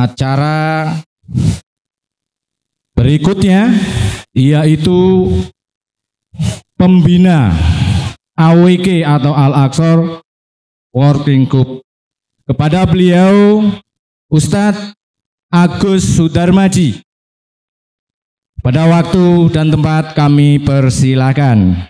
acara berikutnya, yaitu pembina AWK atau Al-Aqsar Working Group. Kepada beliau Ustadz Agus Sudarmaji. Pada waktu dan tempat kami persilakan.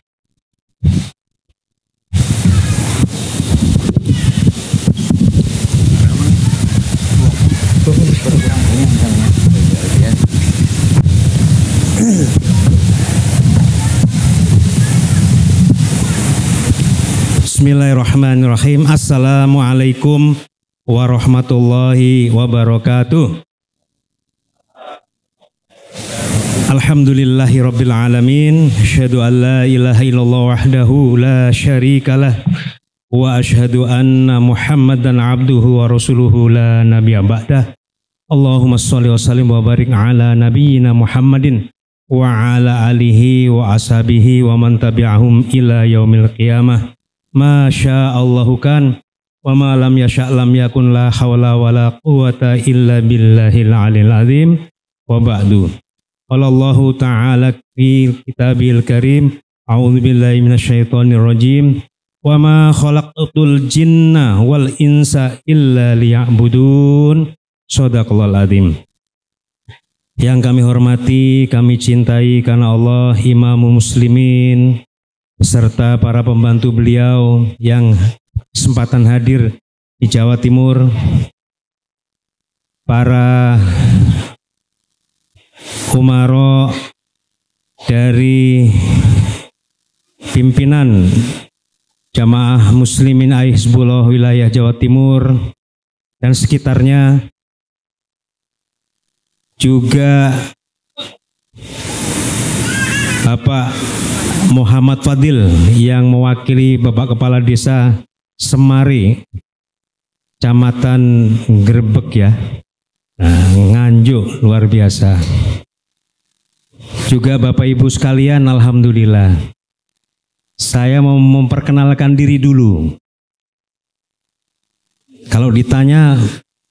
Bismillahirrahmanirrahim. Assalamualaikum warahmatullahi wabarakatuh. Alhamdulillahi rabbil alamin. Asyhadu an la ilaha illallah wahdahu la syarikalah wa asyhadu anna Muhammadan abduhu wa rasuluhu la nabiyya ba'dah. Allahumma shalli wa sallim wa barik ala nabiyyina Muhammadin wa ala alihi wa ashabihi wa man tabi'ahum ila yaumil qiyamah. Masya Allahu kan wa ma lam yasha' lam yakun, la hawla wa la quwata illa billahil alil azim. Wa ba'du. Qala Allahu ta'ala fi kitabil karim, a'udzu billahi minasyaitonir rajim, wa ma khalaqtul jinna wal insa illa liya'budun. Shadaqallahul azim. Yang kami hormati, kami cintai karena Allah, Imam Muslimin beserta para pembantu beliau yang kesempatan hadir di Jawa Timur, para umaro dari pimpinan Jamaah Muslimin Hizbullah wilayah Jawa Timur dan sekitarnya, juga Bapak Muhammad Fadil yang mewakili Bapak Kepala Desa Semari, Kecamatan Grebek ya, Nganjuk, luar biasa. Juga Bapak Ibu sekalian, alhamdulillah. Saya mau memperkenalkan diri dulu. Kalau ditanya,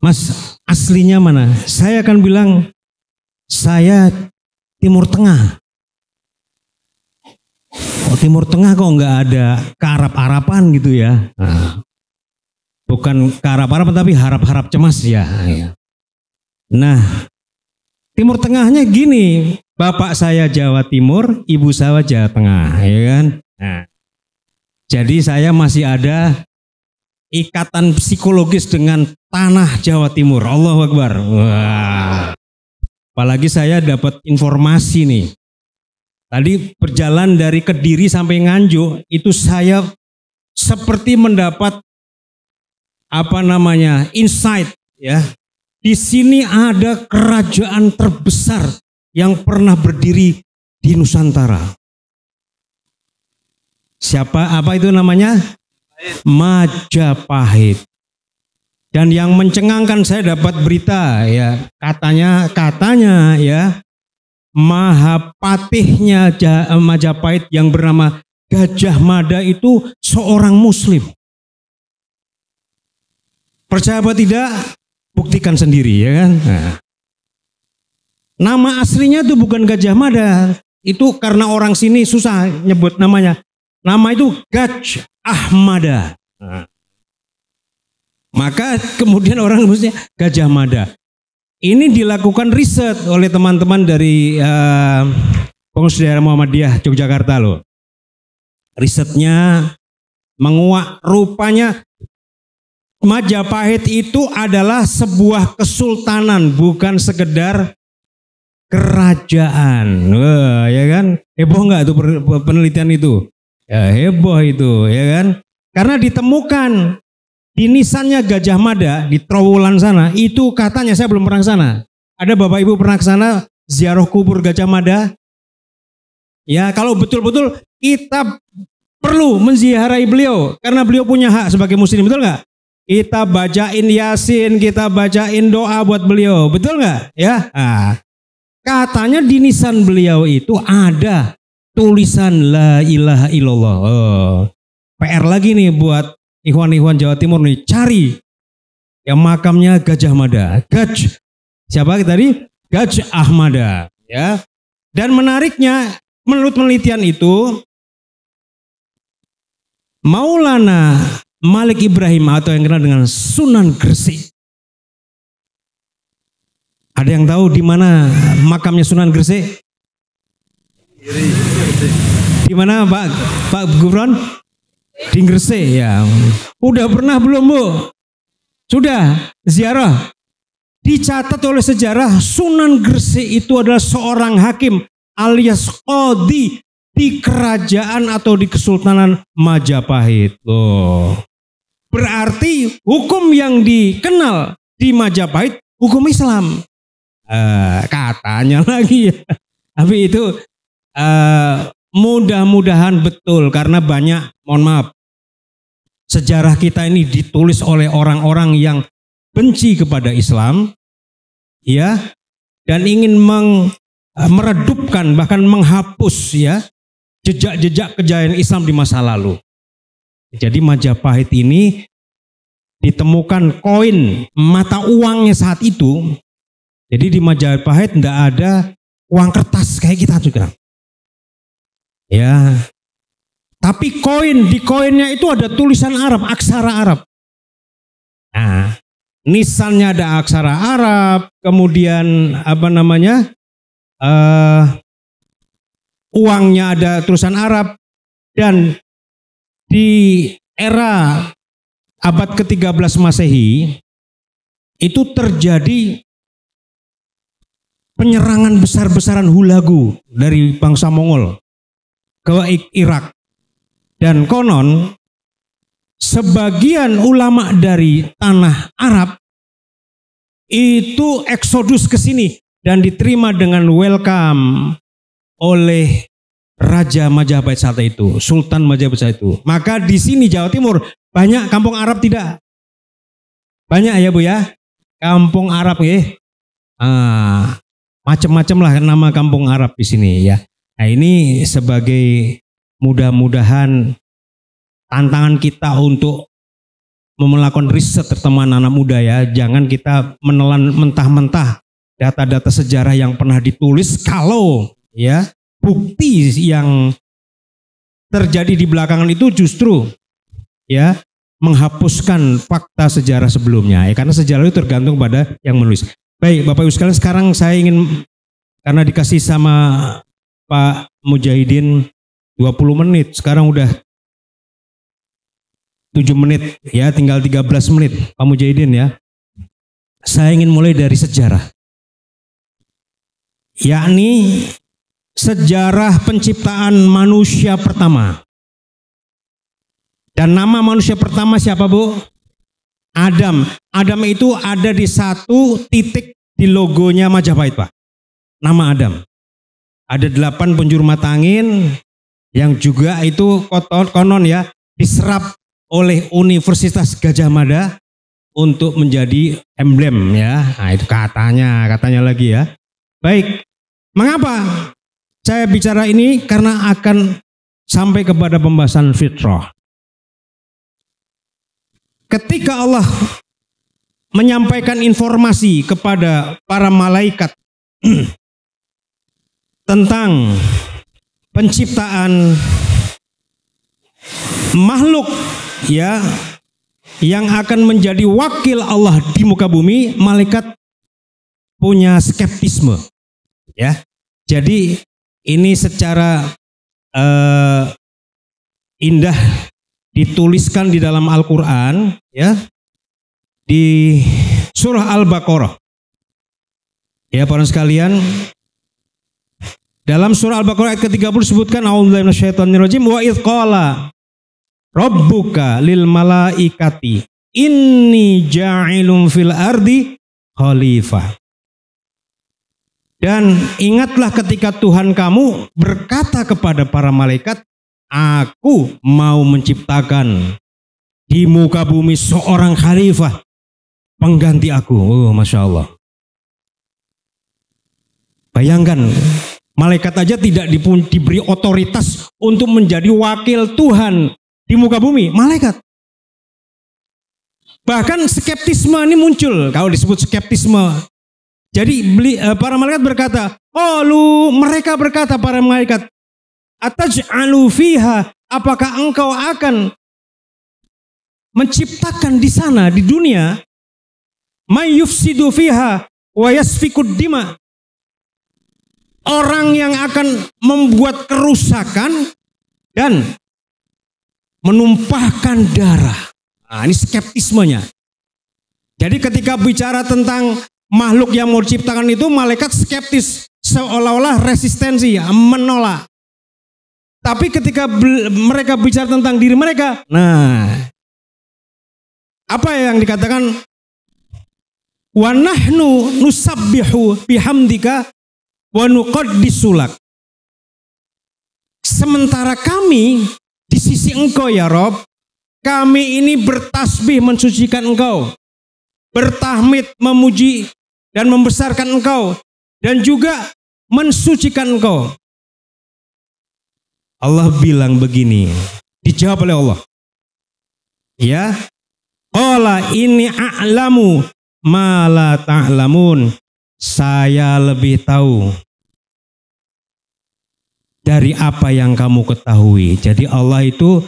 Mas aslinya mana? Saya akan bilang, saya Timur Tengah. Oh, Timur Tengah kok nggak ada kearap-arapan gitu ya? Nah, bukan kearap-arapan tapi harap-harap cemas ya. Nah, Timur Tengahnya gini, bapak saya Jawa Timur, ibu saya Jawa Tengah, ya kan? Nah, jadi saya masih ada ikatan psikologis dengan tanah Jawa Timur. Allahu Akbar. Wah. Apalagi saya dapat informasi nih. Tadi berjalan dari Kediri sampai Nganjuk, itu saya seperti mendapat insight ya. Di sini ada kerajaan terbesar yang pernah berdiri di Nusantara. Apa itu namanya? Majapahit. Dan yang mencengangkan, saya dapat berita ya, katanya ya, Mahapatihnya Majapahit yang bernama Gajah Mada itu seorang Muslim. Percaya apa tidak? Buktikan sendiri ya kan. Nah, nama aslinya itu bukan Gajah Mada, itu karena orang sini susah nyebut namanya. Nama itu Gajah Mada. Nah, maka kemudian orang nyebutnya Gajah Mada. Ini dilakukan riset oleh teman-teman dari Pengurus Daerah Muhammadiyah Yogyakarta loh. Risetnya menguak, rupanya Majapahit itu adalah sebuah kesultanan, bukan sekedar kerajaan. Wah, ya kan? Heboh nggak tuh penelitian itu? Ya, heboh itu, ya kan? Karena ditemukan di nisannya Gajah Mada di Trowulan sana, itu katanya, saya belum pernah ke sana. Ada Bapak Ibu pernah ke sana ziarah kubur Gajah Mada? Ya, kalau betul-betul kita perlu menziarahi beliau karena beliau punya hak sebagai muslim, betul nggak? Kita bacain Yasin, kita bacain doa buat beliau, betul nggak? Ya, nah, katanya di nisan beliau itu ada tulisan La ilaha illallah. Oh, PR lagi nih buat ikhwan-ikhwan Jawa Timur nih, cari yang makamnya Gajah Mada. Siapa tadi? Gajah Mada, ya. Dan menariknya, menurut penelitian itu, Maulana Malik Ibrahim atau yang kenal dengan Sunan Gresik. Ada yang tahu di mana makamnya Sunan Gresik? Di mana Pak Gufron? Di Gresik ya. Udah pernah belum Bu? Sudah ziarah. Dicatat oleh sejarah Sunan Gresik itu adalah seorang hakim alias qadhi di kerajaan atau di Kesultanan Majapahit. Loh. Berarti hukum yang dikenal di Majapahit hukum Islam. Katanya lagi ya. Tapi itu mudah-mudahan betul karena banyak, mohon maaf, sejarah kita ini ditulis oleh orang-orang yang benci kepada Islam, ya, dan ingin meredupkan bahkan menghapus ya jejak-jejak kejayaan Islam di masa lalu. Jadi Majapahit ini ditemukan koin mata uangnya saat itu. Jadi di Majapahit tidak ada uang kertas kayak kita juga. Ya. Tapi di koinnya itu ada tulisan Arab, aksara Arab. Nah, nisannya ada aksara Arab, kemudian uangnya ada tulisan Arab, dan di era abad ke-13 Masehi itu terjadi penyerangan besar-besaran Hulagu dari bangsa Mongol ke Irak. Dan konon sebagian ulama dari tanah Arab itu eksodus ke sini dan diterima dengan welcome oleh Raja Majapahit saat itu, Sultan Majapahit saat itu. Maka di sini Jawa Timur banyak kampung Arab tidak? Banyak ya Bu ya? Kampung Arab ya. Macam-macam lah nama kampung Arab di sini ya. Nah ini sebagai mudah-mudahan tantangan kita untuk melakukan riset terutama anak muda ya. Jangan kita menelan mentah-mentah data-data sejarah yang pernah ditulis kalau ya bukti yang terjadi di belakangan itu justru ya menghapuskan fakta sejarah sebelumnya ya, karena sejarah itu tergantung pada yang menulis. Baik Bapak Ibu sekalian, sekarang saya ingin karena dikasih sama Pak Mujahidin 20 menit, sekarang udah 7 menit ya, tinggal 13 menit Pak Mujahidin ya. Saya ingin mulai dari sejarah, yakni sejarah penciptaan manusia pertama. Dan nama manusia pertama siapa Bu? Adam. Adam itu ada di satu titik di logonya Majapahit Pak. Nama Adam. Ada 8 penjuru mata angin yang juga itu konon ya diserap oleh Universitas Gadjah Mada untuk menjadi emblem ya. Nah itu katanya lagi ya. Baik, mengapa saya bicara ini? Karena akan sampai kepada pembahasan fitrah. Ketika Allah menyampaikan informasi kepada para malaikat tentang penciptaan makhluk ya yang akan menjadi wakil Allah di muka bumi, malaikat punya skeptisme ya. Jadi ini secara indah dituliskan di dalam Al-Quran ya, di surah Al-Baqarah ya para sekalian. Dalam surah Al-Baqarah ayat ke-30 disebutkan a'udzubillahi minasyaitonirrajim wa idz qala rabbuka lil malaikati inni ja'ilun fil ardi khalifah. Dan ingatlah ketika Tuhan kamu berkata kepada para malaikat, aku mau menciptakan di muka bumi seorang khalifah pengganti aku. Oh, Masya Allah. Bayangkan, malaikat aja tidak diberi otoritas untuk menjadi wakil Tuhan di muka bumi. Malaikat. Bahkan skeptisme ini muncul. Kalau disebut skeptisme Jadi para malaikat berkata, mereka berkata para malaikat, ataj'alu fiha, apakah engkau akan menciptakan di sana di dunia may yufsidu fiha wa yasfikud dima, orang yang akan membuat kerusakan dan menumpahkan darah. Nah, ini skeptismenya. Jadi ketika bicara tentang makhluk yang mau diciptakan itu, malaikat skeptis, seolah-olah resistensi, menolak. Tapi ketika mereka bicara tentang diri mereka, nah, apa yang dikatakan? Wa nahnu nusabbihu bihamdika wa nuqaddisu lak. Sementara kami di sisi engkau ya Rob, kami ini bertasbih mensucikan engkau, bertahmid memuji dan membesarkan engkau, dan juga mensucikan engkau. Allah bilang begini, dijawab oleh Allah. Ya, qala inni a'lamu ma la ta'lamun. Saya lebih tahu dari apa yang kamu ketahui. Jadi Allah itu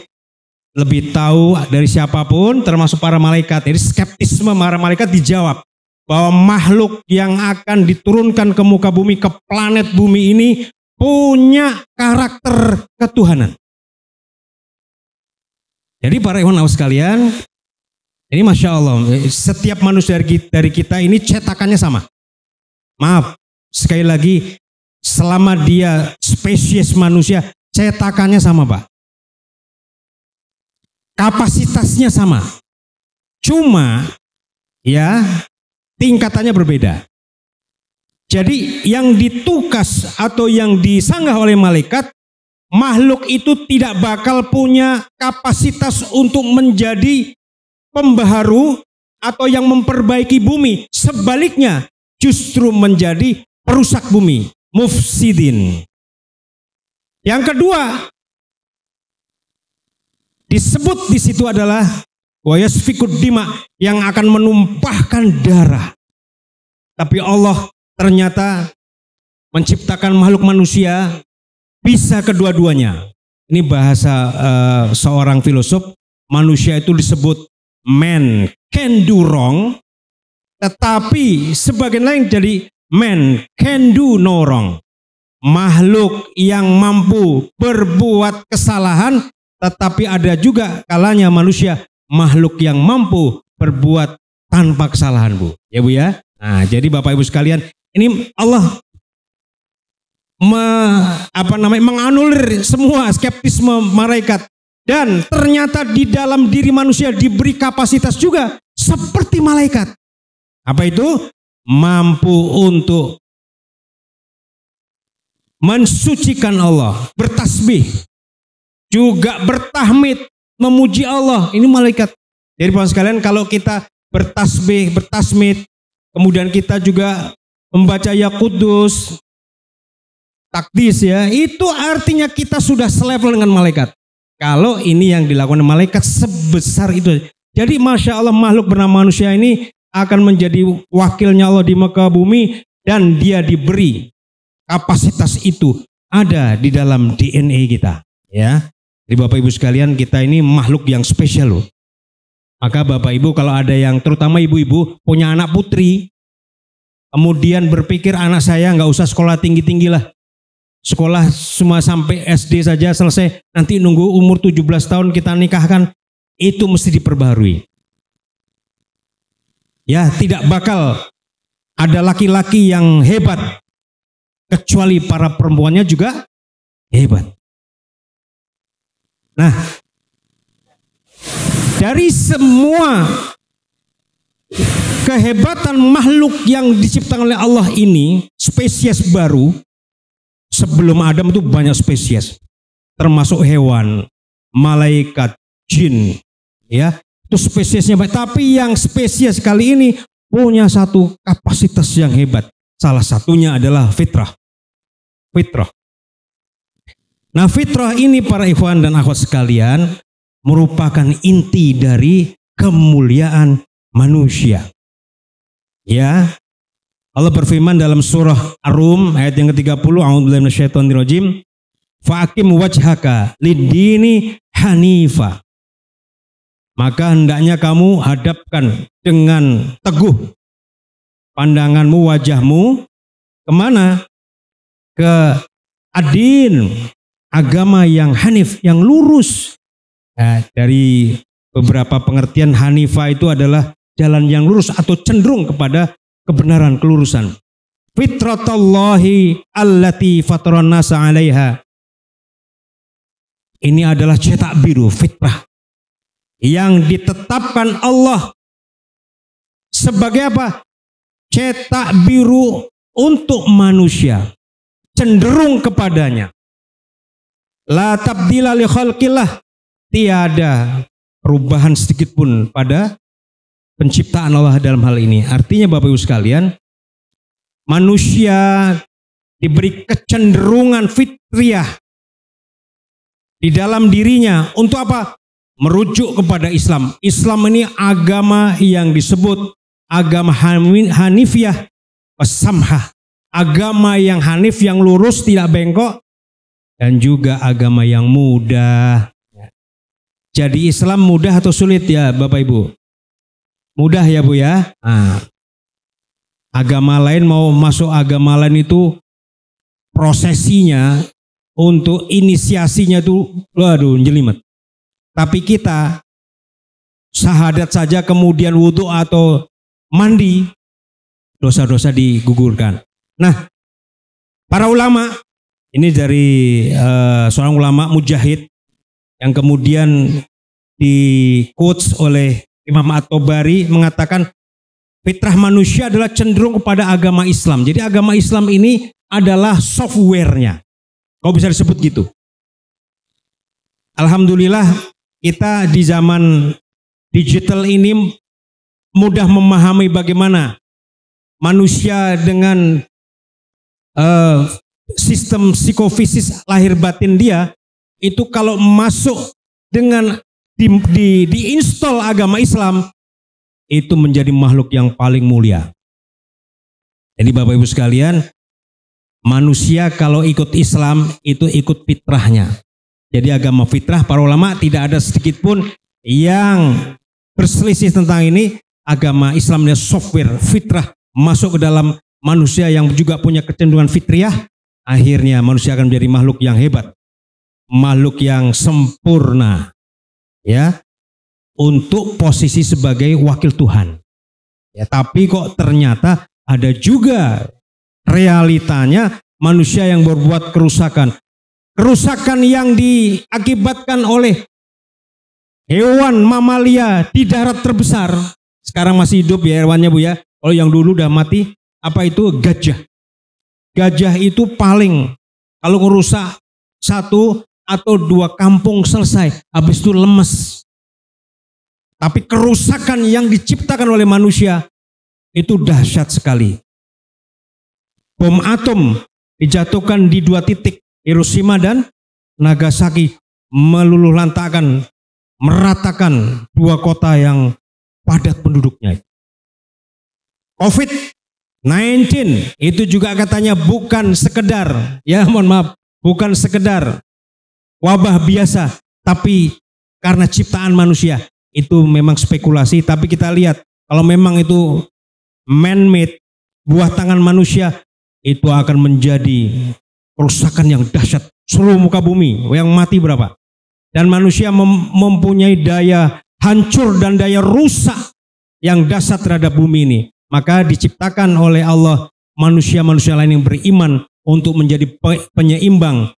lebih tahu dari siapapun, termasuk para malaikat. Jadi skeptisme para malaikat dijawab bahwa makhluk yang akan diturunkan ke muka bumi, ke planet bumi ini punya karakter ketuhanan. Jadi para ikhwan sekalian, ini Masya Allah, setiap manusia dari kita ini cetakannya sama. Maaf, sekali lagi, selama dia spesies manusia, cetakannya sama Pak. Kapasitasnya sama. Cuma, ya, tingkatannya berbeda. Jadi yang ditukas atau yang disanggah oleh malaikat, makhluk itu tidak bakal punya kapasitas untuk menjadi pembaharu atau yang memperbaiki bumi. Sebaliknya, justru menjadi perusak bumi, mufsidin. Yang kedua, disebut di situ adalah wa yasfikud dima, yang akan menumpahkan darah. Tapi Allah ternyata menciptakan makhluk manusia bisa kedua-duanya. Ini bahasa seorang filosof. Manusia itu disebut man can do wrong, tetapi sebagian lain jadi man can do no wrong. Makhluk yang mampu berbuat kesalahan, tetapi ada juga kalanya manusia makhluk yang mampu berbuat tanpa kesalahan, Bu. Ya Bu ya. Nah, jadi Bapak Ibu sekalian, ini Allah menganulir semua skeptisme malaikat, dan ternyata di dalam diri manusia diberi kapasitas juga seperti malaikat. Apa itu? Mampu untuk mensucikan Allah, bertasbih, juga bertahmid, memuji Allah. Ini malaikat. Jadi Bapak sekalian, kalau kita bertasbih, bertasmid, kemudian kita juga membaca ya kudus, takdis ya, itu artinya kita sudah selevel dengan malaikat. Kalau ini yang dilakukan malaikat sebesar itu. Jadi Masya Allah, makhluk bernama manusia ini akan menjadi wakilnya Allah di muka bumi, dan dia diberi kapasitas itu ada di dalam DNA kita. Ya, jadi Bapak Ibu sekalian, kita ini makhluk yang spesial loh. Maka Bapak Ibu kalau ada yang, terutama ibu-ibu punya anak putri, kemudian berpikir anak saya nggak usah sekolah tinggi-tinggi lah, sekolah cuma sampai SD saja selesai, nanti nunggu umur 17 tahun kita nikahkan, itu mesti diperbaharui. Ya, tidak bakal ada laki-laki yang hebat kecuali para perempuannya juga hebat. Nah, dari semua kehebatan makhluk yang diciptakan oleh Allah ini, spesies baru, sebelum Adam itu banyak spesies, termasuk hewan, malaikat, jin, ya, itu spesiesnya baik. Tapi yang spesies kali ini punya satu kapasitas yang hebat. Salah satunya adalah fitrah. Fitrah. Nah, fitrah ini para ikhwan dan akhwat sekalian merupakan inti dari kemuliaan manusia. Ya. Allah berfirman dalam surah Ar-Rum ayat yang ke-30, a'udzubillahi minasyaitonirrajim, fa'akim wajhaka lid-dini hanifa. Maka hendaknya kamu hadapkan dengan teguh pandanganmu, wajahmu kemana? Ke ad-din, agama yang hanif, yang lurus. Nah, dari beberapa pengertian hanifa itu adalah jalan yang lurus atau cenderung kepada kebenaran, kelurusan. Fitratallahi allati fataran nasa 'alaiha. Ini adalah cetak biru, fitrah yang ditetapkan Allah sebagai apa? Cetak biru untuk manusia, cenderung kepadanya. La tabdila li khalqillah, tiada perubahan sedikit pun pada penciptaan Allah dalam hal ini. Artinya Bapak Ibu sekalian, manusia diberi kecenderungan fitriah di dalam dirinya untuk apa? Merujuk kepada Islam. Islam ini agama yang disebut agama hanifiyah wasamhah. Agama yang hanif, yang lurus, tidak bengkok, dan juga agama yang mudah. Jadi Islam mudah atau sulit ya Bapak Ibu? Mudah ya Bu ya. Nah, agama lain mau masuk agama lain itu prosesinya untuk inisiasinya tuh waduh jelimet. Tapi kita syahadat saja kemudian wudhu atau mandi, dosa-dosa digugurkan. Nah, para ulama ini dari seorang ulama mujahid yang kemudian di quotes oleh Imam At-Tabari mengatakan fitrah manusia adalah cenderung kepada agama Islam. Jadi agama Islam ini adalah softwarenya. Kalau bisa disebut gitu. Alhamdulillah kita di zaman digital ini mudah memahami bagaimana manusia dengan sistem psikofisis lahir batin dia itu kalau masuk dengan diinstal agama Islam itu menjadi makhluk yang paling mulia. Jadi Bapak Ibu sekalian, manusia kalau ikut Islam itu ikut fitrahnya. Jadi agama fitrah, para ulama tidak ada sedikit pun yang berselisih tentang ini. Agama Islamnya software fitrah masuk ke dalam manusia yang juga punya kecenderungan fitriah. Akhirnya manusia akan menjadi makhluk yang hebat, makhluk yang sempurna, ya, untuk posisi sebagai wakil Tuhan. Ya, tapi kok ternyata ada juga realitanya manusia yang berbuat kerusakan. Kerusakan yang diakibatkan oleh hewan mamalia di darat terbesar. Sekarang masih hidup ya hewannya Bu ya. Kalau yang dulu udah mati, apa itu? Gajah. Gajah itu paling kalau ngerusak 1 atau 2 kampung selesai, habis itu lemes. Tapi kerusakan yang diciptakan oleh manusia itu dahsyat sekali. Bom atom dijatuhkan di 2 titik, Hiroshima dan Nagasaki, meluluhlantakkan, meratakan 2 kota yang padat penduduknya. COVID-19 itu juga katanya bukan sekedar, ya mohon maaf, bukan sekedar wabah biasa, tapi karena ciptaan manusia. Itu memang spekulasi, tapi kita lihat kalau memang itu man-made, buah tangan manusia, itu akan menjadi kerusakan yang dahsyat seluruh muka bumi. Yang mati berapa? Dan manusia mempunyai daya hancur dan daya rusak yang dahsyat terhadap bumi ini. Maka diciptakan oleh Allah manusia-manusia lain yang beriman untuk menjadi penyeimbang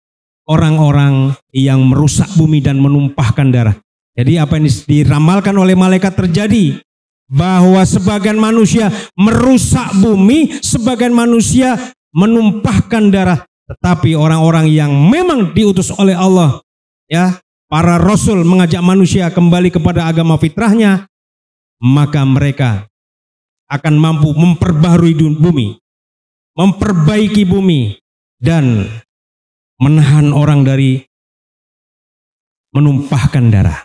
orang-orang yang merusak bumi dan menumpahkan darah. Jadi apa yang diramalkan oleh malaikat terjadi, bahwa sebagian manusia merusak bumi, sebagian manusia menumpahkan darah. Tetapi orang-orang yang memang diutus oleh Allah, ya, para rasul mengajak manusia kembali kepada agama fitrahnya, maka mereka akan mampu memperbaharui bumi, memperbaiki bumi, dan menahan orang dari menumpahkan darah.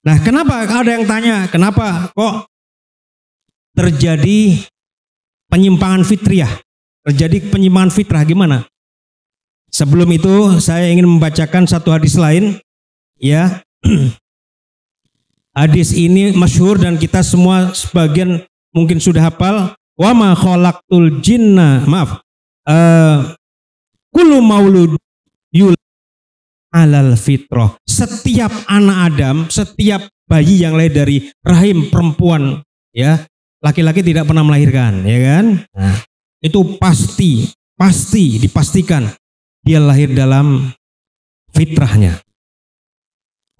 Nah, kenapa ada yang tanya, kenapa kok terjadi penyimpangan fitriah. Terjadi penyimpangan fitrah gimana? Sebelum itu saya ingin membacakan satu hadis lain, ya. Hadis ini masyhur dan kita semua sebagian mungkin sudah hafal. Wa ma khalaqtul jinna, kullu maulud yul alal fitrah. Setiap anak Adam, setiap bayi yang lahir dari rahim perempuan, ya, laki-laki tidak pernah melahirkan, ya kan? Nah, itu pasti dipastikan dia lahir dalam fitrahnya.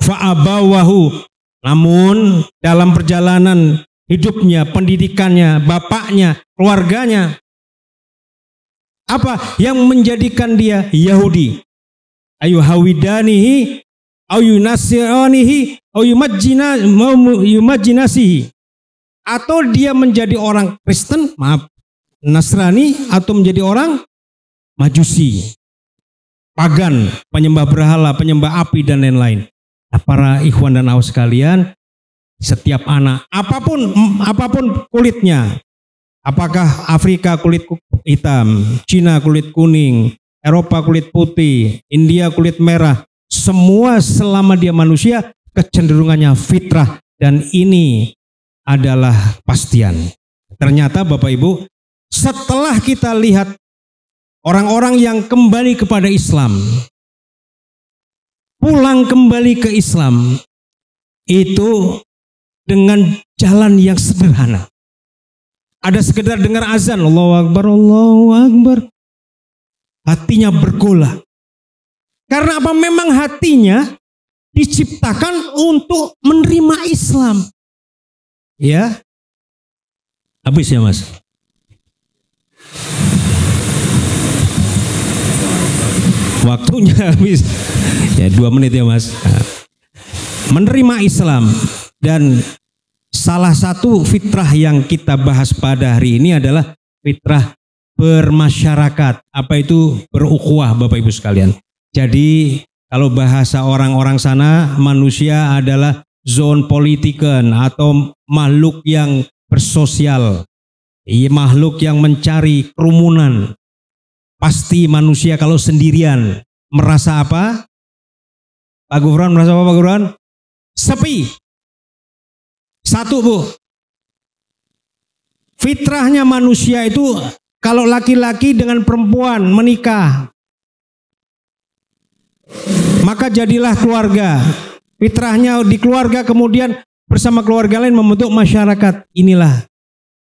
Fa'abawahu, namun dalam perjalanan hidupnya, pendidikannya, bapaknya, keluarganya, apa yang menjadikan dia Yahudi? Ayu hawidanihi, ayu nasiranihi, ayu yumajinasihi. Atau dia menjadi orang Kristen, Nasrani, atau menjadi orang Majusi, pagan, penyembah berhala, penyembah api dan lain-lain. Nah, para ikhwan dan akhwat sekalian, setiap anak apapun kulitnya, apakah Afrika kulit hitam, Cina kulit kuning, Eropa kulit putih, India kulit merah, semua selama dia manusia kecenderungannya fitrah, dan ini adalah pastian. Ternyata Bapak Ibu, setelah kita lihat orang-orang yang kembali kepada Islam, pulang kembali ke Islam, itu dengan jalan yang sederhana. Ada sekedar dengar azan, Allahu Akbar, Allahu Akbar, hatinya bergolak. Karena apa? Memang hatinya diciptakan untuk menerima Islam. Ya, habis ya Mas. Waktunya habis. Ya 2 menit ya Mas. Menerima Islam, dan salah satu fitrah yang kita bahas pada hari ini adalah fitrah bermasyarakat. Apa itu berukhuwah Bapak Ibu sekalian? Jadi kalau bahasa orang-orang sana, manusia adalah zon politiken atau makhluk yang bersosial, makhluk yang mencari kerumunan. Pasti manusia kalau sendirian merasa apa? Pak Gufron merasa apa Pak Gufron? Sepi. Satu Bu, fitrahnya manusia itu kalau laki-laki dengan perempuan menikah, maka jadilah keluarga. Fitrahnya di keluarga, kemudian bersama keluarga lain membentuk masyarakat. Inilah.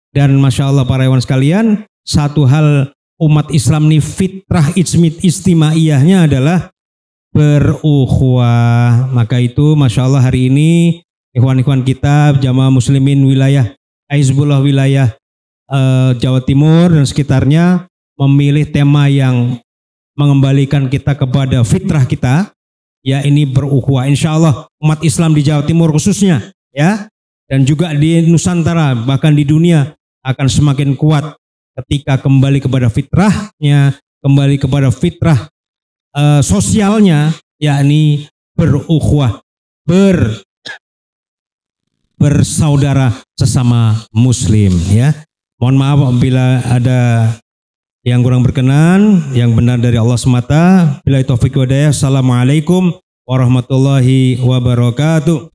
Dan Masya Allah para hewan sekalian, satu hal umat Islam ini fitrah istimaiyahnya adalah berukhuwah. Maka itu Masya Allah hari ini ikhwan-ikhwan kita jamaah muslimin wilayah Hizbullah wilayah Jawa Timur dan sekitarnya memilih tema yang mengembalikan kita kepada fitrah kita, ya ini berukhuwah. Insya Allah umat Islam di Jawa Timur khususnya, ya, dan juga di Nusantara bahkan di dunia akan semakin kuat ketika kembali kepada fitrahnya, kembali kepada fitrah sosialnya, yakni berukhuwah, bersaudara sesama muslim, ya. Mohon maaf apabila ada yang kurang berkenan, yang benar dari Allah semata. Billahi taufiq wa hidayah. Assalamualaikum warahmatullahi wabarakatuh.